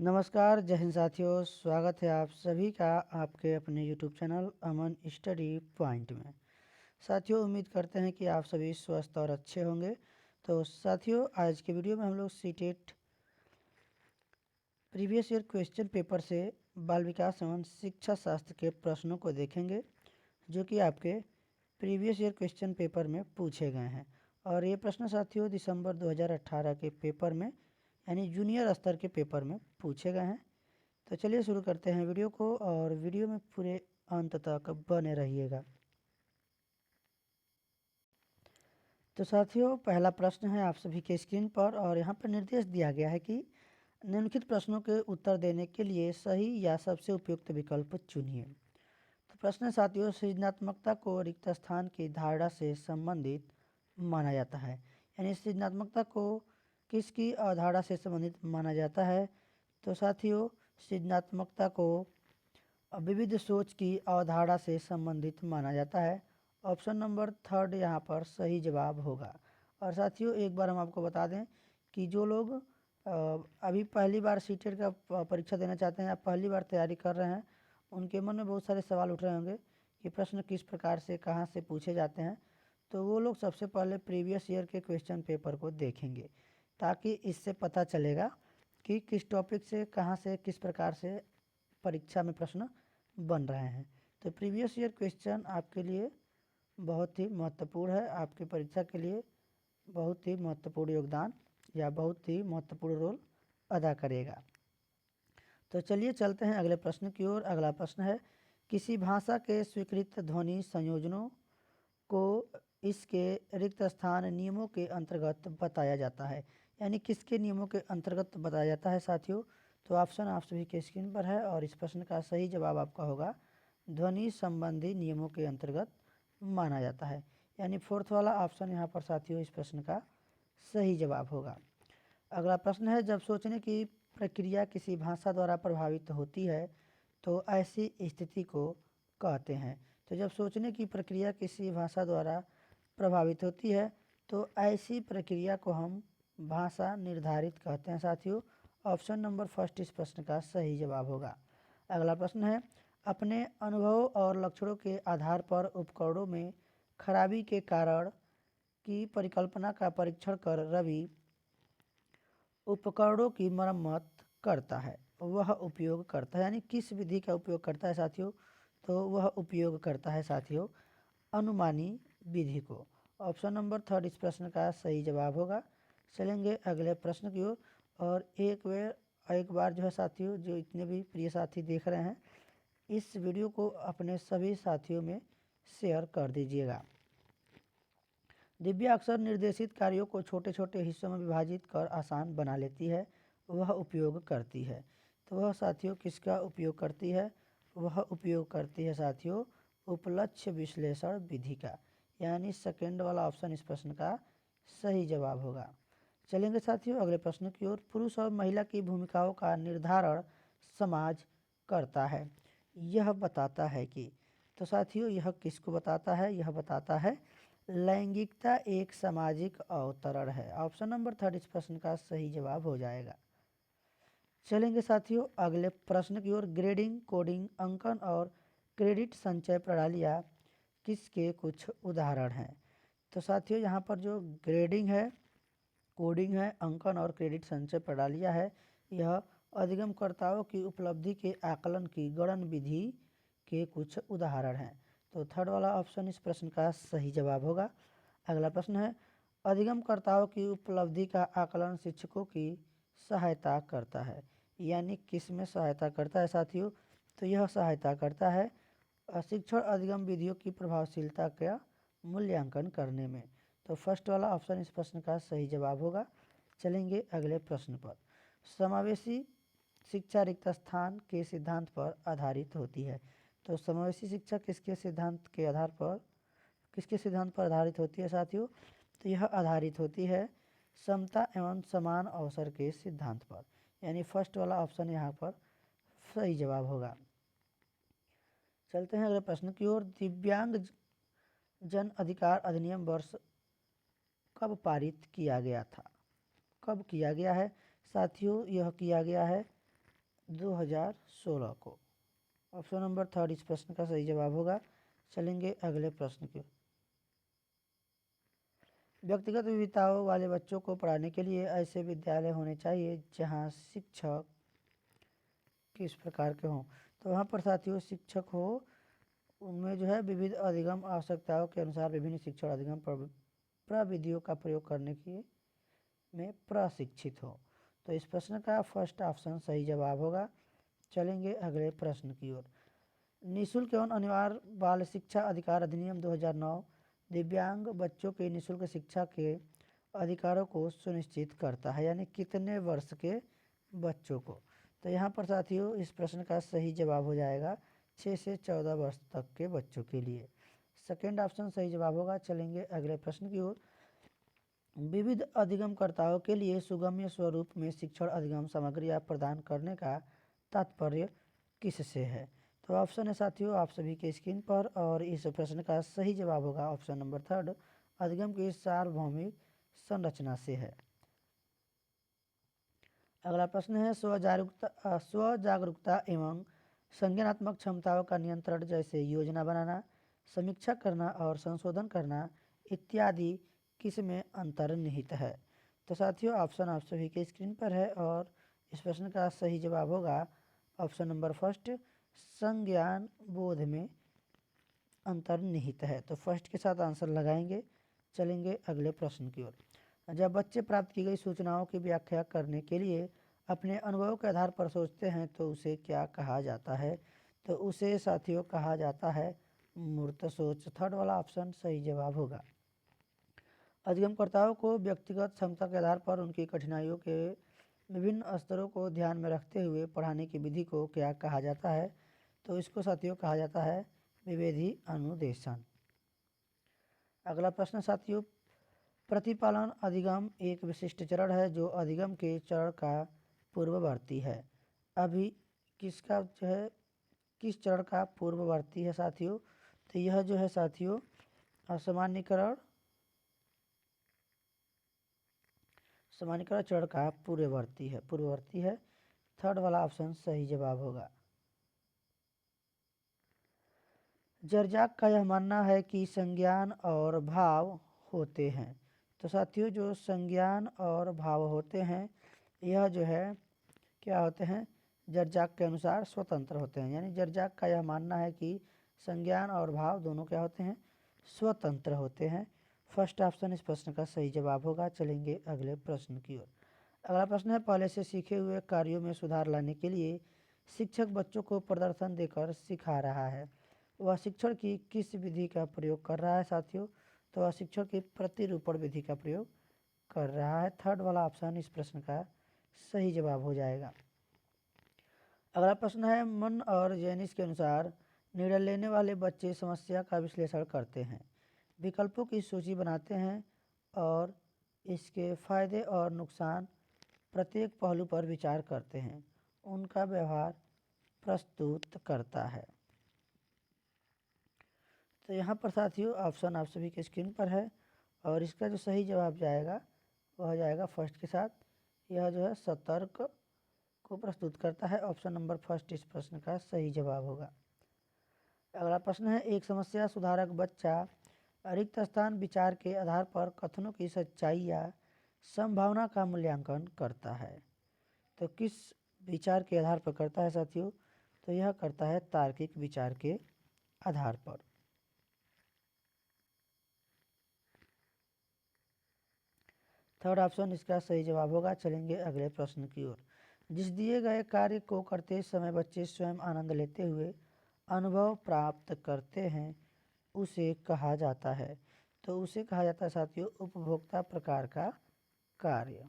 नमस्कार, जय हिंद साथियों। स्वागत है आप सभी का आपके अपने YouTube चैनल अमन स्टडी पॉइंट में। साथियों, उम्मीद करते हैं कि आप सभी स्वस्थ और अच्छे होंगे। तो साथियों, आज के वीडियो में हम लोग CTET previous year question paper से बाल विकास एवं शिक्षा शास्त्र के प्रश्नों को देखेंगे, जो कि आपके प्रीवियस ईयर क्वेश्चन पेपर में पूछे गए हैं। और ये प्रश्न साथियों दिसंबर 2018 के पेपर में यानी जूनियर स्तर के पेपर में पूछे गए हैं। तो चलिए शुरू करते हैं वीडियो को, और वीडियो में पूरे अंत तक बने रहिएगा। तो साथियों, पहला प्रश्न है आप सभी के स्क्रीन पर, और यहाँ पर निर्देश दिया गया है कि निम्नलिखित प्रश्नों के उत्तर देने के लिए सही या सबसे उपयुक्त विकल्प चुनिए। तो प्रश्न है साथियों, सृजनात्मकता को रिक्त स्थान की धारणा से संबंधित माना जाता है। यानी सृजनात्मकता को किसकी अवधारणा से संबंधित माना जाता है? तो साथियों, सृजनात्मकता को विविध सोच की अवधारणा से संबंधित माना जाता है। ऑप्शन नंबर थर्ड यहाँ पर सही जवाब होगा। और साथियों, एक बार हम आपको बता दें कि जो लोग अभी पहली बार सीटेट का परीक्षा देना चाहते हैं या पहली बार तैयारी कर रहे हैं, उनके मन में बहुत सारे सवाल उठ रहे होंगे कि प्रश्न किस प्रकार से कहाँ से पूछे जाते हैं। तो वो लोग सबसे पहले प्रीवियस ईयर के क्वेश्चन पेपर को देखेंगे, ताकि इससे पता चलेगा कि किस टॉपिक से कहाँ से किस प्रकार से परीक्षा में प्रश्न बन रहे हैं। तो प्रीवियस ईयर क्वेश्चन आपके लिए बहुत ही महत्वपूर्ण है, आपकी परीक्षा के लिए बहुत ही महत्वपूर्ण योगदान या बहुत ही महत्वपूर्ण रोल अदा करेगा। तो चलिए चलते हैं अगले प्रश्न की ओर। अगला प्रश्न है, किसी भाषा के स्वीकृत ध्वनि संयोजनों को इसके रिक्त स्थान नियमों के अंतर्गत बताया जाता है। यानी किसके नियमों के अंतर्गत बताया जाता है साथियों? तो ऑप्शन आप सभी के स्क्रीन पर है, और इस प्रश्न का सही जवाब आपका होगा ध्वनि संबंधी नियमों के अंतर्गत माना जाता है। यानी फोर्थ वाला ऑप्शन यहाँ पर साथियों इस प्रश्न का सही जवाब होगा। अगला प्रश्न है, जब सोचने की प्रक्रिया किसी भाषा द्वारा प्रभावित होती है तो ऐसी स्थिति को कहते हैं। तो जब सोचने की प्रक्रिया किसी भाषा द्वारा प्रभावित होती है तो ऐसी प्रक्रिया को हम भाषा निर्धारित कहते हैं साथियों। ऑप्शन नंबर फर्स्ट इस प्रश्न का सही जवाब होगा। अगला प्रश्न है, अपने अनुभव और लक्षणों के आधार पर उपकरणों में खराबी के कारण की परिकल्पना का परीक्षण कर रवि उपकरणों की मरम्मत करता है। वह उपयोग करता है, यानी किस विधि का उपयोग करता है साथियों? तो वह उपयोग करता है साथियों अनुमानी विधि को। ऑप्शन नंबर थर्ड इस प्रश्न का सही जवाब होगा। चलेंगे अगले प्रश्न की ओर, और एक बार जो है साथियों, जो इतने भी प्रिय साथी देख रहे हैं, इस वीडियो को अपने सभी साथियों में शेयर कर दीजिएगा। दिव्या अक्सर निर्देशित कार्यों को छोटे छोटे हिस्सों में विभाजित कर आसान बना लेती है। वह उपयोग करती है। तो वह साथियों किसका उपयोग करती है? वह उपयोग करती है साथियों उपलक्ष्य विश्लेषण विधि का। यानी सेकेंड वाला ऑप्शन इस प्रश्न का सही जवाब होगा। चलेंगे साथियों अगले प्रश्न की ओर। पुरुष और महिला की भूमिकाओं का निर्धारण समाज करता है, यह बताता है कि। तो साथियों, यह किसको बताता है? यह बताता है लैंगिकता एक सामाजिक अवतरण है। ऑप्शन नंबर थर्ड इस प्रश्न का सही जवाब हो जाएगा। चलेंगे साथियों अगले प्रश्न की ओर। ग्रेडिंग, कोडिंग, अंकन और क्रेडिट संचय प्रणालियाँ किसके कुछ उदाहरण हैं? तो साथियों, यहाँ पर जो ग्रेडिंग है, कोडिंग है, अंकन और क्रेडिट संचय प्रणालियाँ है, यह अधिगमकर्ताओं की उपलब्धि के आकलन की गणन विधि के कुछ उदाहरण हैं। तो थर्ड वाला ऑप्शन इस प्रश्न का सही जवाब होगा। अगला प्रश्न है, अधिगमकर्ताओं की उपलब्धि का आकलन शिक्षकों की सहायता करता है। यानी किस में सहायता करता है साथियों? तो यह सहायता करता है शिक्षण अधिगम विधियों की प्रभावशीलता का मूल्यांकन करने में। तो फर्स्ट वाला ऑप्शन इस प्रश्न का सही जवाब होगा। चलेंगे अगले प्रश्न पर। समावेशी शिक्षा रिक्त स्थान के सिद्धांत पर आधारित होती है। तो समावेशी शिक्षा किसके सिद्धांत पर आधारित होती है साथियों? तो यह आधारित होती है समता एवं समान अवसर के सिद्धांत पर। यानी फर्स्ट वाला ऑप्शन यहाँ पर सही जवाब होगा। चलते हैं अगले प्रश्न की ओर। दिव्यांग जन अधिकार अधिनियम वर्ष कब पारित किया गया था? कब किया गया है साथियों? यह किया गया है 2016 को। ऑप्शन नंबर 3 इस प्रश्न का सही जवाब होगा। चलेंगे अगले प्रश्न की ओर। व्यक्तिगत विविधताओं वाले बच्चों को पढ़ाने के लिए ऐसे विद्यालय होने चाहिए जहां शिक्षक किस प्रकार के हों। तो वहाँ पर साथियों शिक्षक हो उनमें जो है विविध अधिगम आवश्यकताओं के अनुसार विभिन्न शिक्षण अधिगम प्रविधियों का प्रयोग करने की में प्रशिक्षित हो। तो इस प्रश्न का फर्स्ट ऑप्शन सही जवाब होगा। चलेंगे अगले प्रश्न की ओर। निःशुल्क एवं अनिवार्य बाल शिक्षा अधिकार अधिनियम 2009 दिव्यांग बच्चों के निःशुल्क शिक्षा के अधिकारों को सुनिश्चित करता है, यानी कितने वर्ष के बच्चों को। तो यहाँ पर साथियों इस प्रश्न का सही जवाब हो जाएगा 6 से 14 वर्ष तक के बच्चों के लिए। सेकेंड ऑप्शन सही जवाब होगा। चलेंगे अगले प्रश्न की ओर। विविध अधिगमकर्ताओं के लिए सुगम्य स्वरूप में शिक्षण अधिगम सामग्री प्रदान करने का तात्पर्य किससे है। तो ऑप्शन है साथियों आप सभी के स्क्रीन पर, और इस प्रश्न का सही जवाब होगा ऑप्शन नंबर 3 अधिगम की सार्वभौमिक संरचना से है। अगला प्रश्न है स्वजागरूकता एवं संज्ञानात्मक क्षमताओं का नियंत्रण जैसे योजना बनाना, समीक्षा करना और संशोधन करना इत्यादि किस में अंतर्निहित है। तो साथियों ऑप्शन आप सभी के स्क्रीन पर है, और इस प्रश्न का सही जवाब होगा ऑप्शन नंबर फर्स्ट संज्ञान बोध में अंतर्निहित है। तो फर्स्ट के साथ आंसर लगाएंगे। चलेंगे अगले प्रश्न की ओर। जब बच्चे प्राप्त की गई सूचनाओं की व्याख्या करने के लिए अपने अनुभव के आधार पर सोचते हैं तो उसे क्या कहा जाता है। तो उसे साथियों कहा जाता है मूर्त सोच। थर्ड वाला ऑप्शन सही जवाब होगा। अधिगमकर्ताओं को व्यक्तिगत क्षमता के आधार पर उनकी कठिनाइयों के विभिन्न स्तरों को ध्यान में रखते हुए पढ़ाने की विधि को क्या कहा जाता है। तो इसको साथियों कहा जाता है विभेदी अनुदेशन। अगला प्रश्न साथियों, प्रतिपालन अधिगम एक विशिष्ट चरण है जो अधिगम के चरण का पूर्ववर्ती है। अभी किसका जो है किस चरण का पूर्ववर्ती है साथियों। तो यह जो है साथियों सामान्यीकरण चरण का पूर्ववर्ती है। थर्ड वाला ऑप्शन सही जवाब होगा। जर्जाक का यह मानना है कि संज्ञान और भाव होते हैं। तो साथियों जो संज्ञान और भाव होते हैं यह जो है क्या होते हैं, जर्जाक के अनुसार स्वतंत्र होते हैं। यानी जर्जाक का यह मानना है कि संज्ञान और भाव दोनों क्या होते हैं, स्वतंत्र होते हैं। फर्स्ट ऑप्शन इस प्रश्न का सही जवाब होगा। चलेंगे अगले प्रश्न की ओर। अगला प्रश्न है, पहले से सीखे हुए कार्यों में सुधार लाने के लिए शिक्षक बच्चों को प्रदर्शन देकर सिखा रहा है। वह शिक्षण की किस विधि का प्रयोग कर रहा है साथियों। तो वह शिक्षण की प्रतिरूपण विधि का प्रयोग कर रहा है। थर्ड वाला ऑप्शन इस प्रश्न का सही जवाब हो जाएगा। अगला प्रश्न है, मन और जेनिस के अनुसार निर्णय लेने वाले बच्चे समस्या का विश्लेषण करते हैं, विकल्पों की सूची बनाते हैं और इसके फायदे और नुकसान प्रत्येक पहलू पर विचार करते हैं, उनका व्यवहार प्रस्तुत करता है। तो यहाँ पर साथियों ऑप्शन आप सभी के स्क्रीन पर है, और इसका जो सही जवाब जाएगा वह हो जाएगा फर्स्ट के साथ। यह जो है सतर्क को प्रस्तुत करता है। ऑप्शन नंबर फर्स्ट इस प्रश्न का सही जवाब होगा। अगला प्रश्न है, एक समस्या सुधारक बच्चा रिक्त स्थान विचार के आधार पर कथनों की सच्चाई या संभावना का मूल्यांकन करता है। तो किस विचार के आधार पर करता है साथियों। तो यह करता है तार्किक विचार के आधार पर। थर्ड ऑप्शन इसका सही जवाब होगा। चलेंगे अगले प्रश्न की ओर। जिस दिए गए कार्य को करते समय बच्चे स्वयं आनंद लेते हुए अनुभव प्राप्त करते हैं उसे कहा जाता है। तो उसे कहा जाता है साथियों उपभोक्ता प्रकार का कार्य।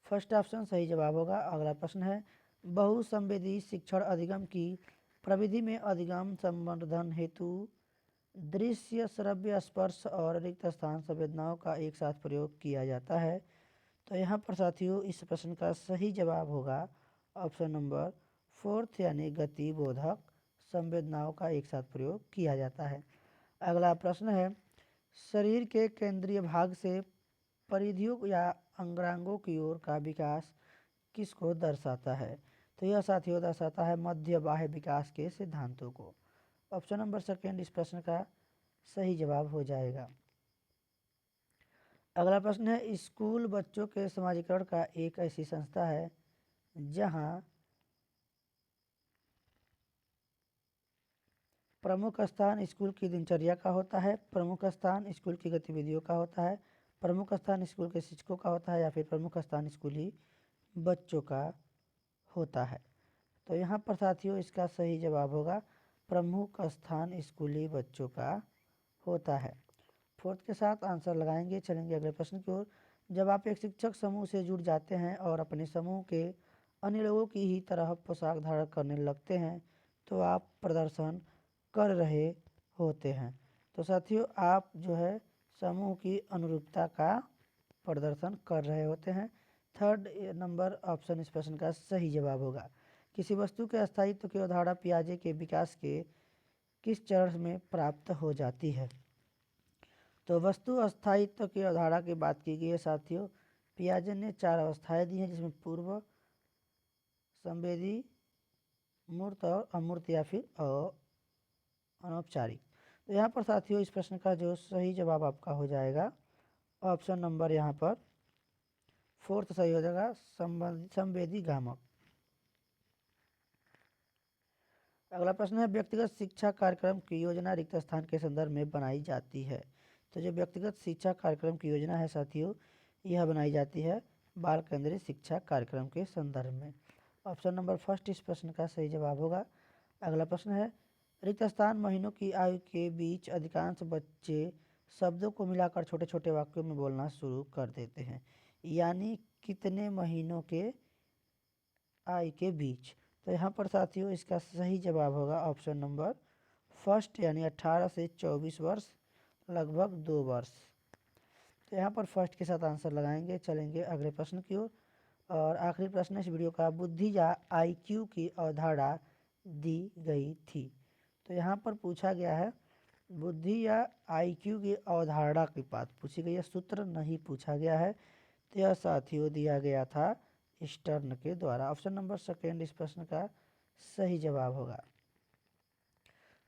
फर्स्ट ऑप्शन सही जवाब होगा। अगला प्रश्न है, बहुसंवेदी शिक्षण अधिगम की प्रविधि में अधिगम संवर्धन हेतु दृश्य श्रव्य स्पर्श और रिक्त स्थान संवेदनाओं का एक साथ प्रयोग किया जाता है। तो यहाँ पर साथियों इस प्रश्न का सही जवाब होगा ऑप्शन नंबर फोर्थ, यानी गति बोधक संवेदनाओं का एक साथ प्रयोग किया जाता है। अगला प्रश्न है, शरीर के केंद्रीय भाग से परिधियों या अंगांगों की ओर का विकास किसको दर्शाता है? तो यह साथियों दर्शाता है मध्य बाह्य विकास के सिद्धांतों को। ऑप्शन नंबर सेकेंड इस प्रश्न का सही जवाब हो जाएगा। अगला प्रश्न है, स्कूल बच्चों के समाजीकरण का एक ऐसी संस्था है जहां प्रमुख स्थान स्कूल की दिनचर्या का होता है, प्रमुख स्थान स्कूल की गतिविधियों का होता है, प्रमुख स्थान स्कूल के शिक्षकों का होता है, या फिर प्रमुख स्थान स्कूली बच्चों का होता है। तो यहाँ पर साथियों इसका सही जवाब होगा प्रमुख स्थान स्कूली बच्चों का होता है। फोर्थ के साथ आंसर लगाएंगे, चलेंगे अगले प्रश्न की ओर। जब आप एक शिक्षक समूह से जुड़ जाते हैं और अपने समूह के अन्य लोगों की ही तरह पोशाक धारण करने लगते हैं तो आप प्रदर्शन कर रहे होते हैं। तो साथियों आप जो है समूह की अनुरूपता का प्रदर्शन कर रहे होते हैं। थर्ड नंबर ऑप्शन इस प्रश्न का सही जवाब होगा। किसी वस्तु के स्थायित्व की अवधारणा पियाजे के विकास के किस चरण में प्राप्त हो जाती है? तो वस्तु स्थायित्व की अवधारणा की बात की गई है साथियों। पियाजे ने 4 अवस्थाएं दी हैं जिसमें पूर्व, संवेदी, मूर्त और अमूर्त या फिर अनौपचारिक। तो यहाँ पर साथियों इस प्रश्न का जो सही जवाब आपका हो जाएगा ऑप्शन नंबर यहाँ पर फोर्थ सही हो जाएगा, संवेदी गामक। अगला प्रश्न है, व्यक्तिगत शिक्षा कार्यक्रम की योजना रिक्त स्थान के संदर्भ में बनाई जाती है। तो जो व्यक्तिगत शिक्षा कार्यक्रम की योजना है साथियों यह बनाई जाती है बाल केंद्रित शिक्षा कार्यक्रम के संदर्भ में। ऑप्शन नंबर फर्स्ट इस प्रश्न का सही जवाब होगा। अगला प्रश्न है, रिक्त स्थान महीनों की आयु के बीच अधिकांश बच्चे शब्दों को मिलाकर छोटे छोटे वाक्यों में बोलना शुरू कर देते हैं, यानी कितने महीनों के आयु के बीच? तो यहाँ पर साथियों इसका सही जवाब होगा ऑप्शन नंबर फर्स्ट, यानी 18 से 24 वर्ष, लगभग 2 वर्ष। तो यहाँ पर फर्स्ट के साथ आंसर लगाएंगे, चलेंगे अगले प्रश्न की ओर। और आखिरी प्रश्न इस वीडियो का, बुद्धि या IQ की अवधारणा दी गई थी। तो यहाँ पर पूछा गया है बुद्धि या IQ की अवधारणा की बात पूछी गई है, सूत्र नहीं पूछा गया है। तो यह साथियों दिया गया था स्टर्न के द्वारा। ऑप्शन नंबर सेकेंड इस प्रश्न का सही जवाब होगा।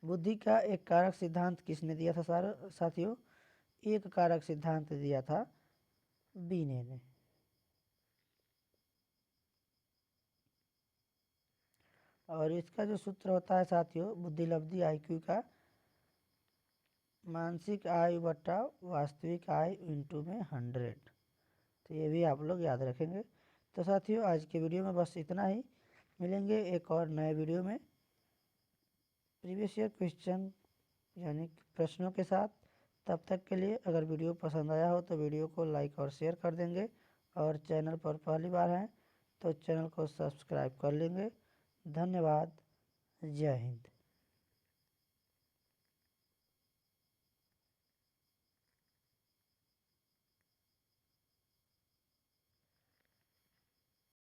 बुद्धि का एक कारक सिद्धांत किसने दिया था साथियों? एक कारक सिद्धांत दिया था बीने ने। और इसका जो सूत्र होता है साथियों बुद्धि लब्धि IQ का मानसिक आयु बट्टा वास्तविक आयु इंटू में 100। तो ये भी आप लोग याद रखेंगे। तो साथियों आज के वीडियो में बस इतना ही, मिलेंगे एक और नए वीडियो में प्रीवियस ईयर क्वेश्चन यानी प्रश्नों के साथ। तब तक के लिए अगर वीडियो पसंद आया हो तो वीडियो को लाइक और शेयर कर देंगे, और चैनल पर पहली बार हैं तो चैनल को सब्सक्राइब कर लेंगे। धन्यवाद। जय हिंद।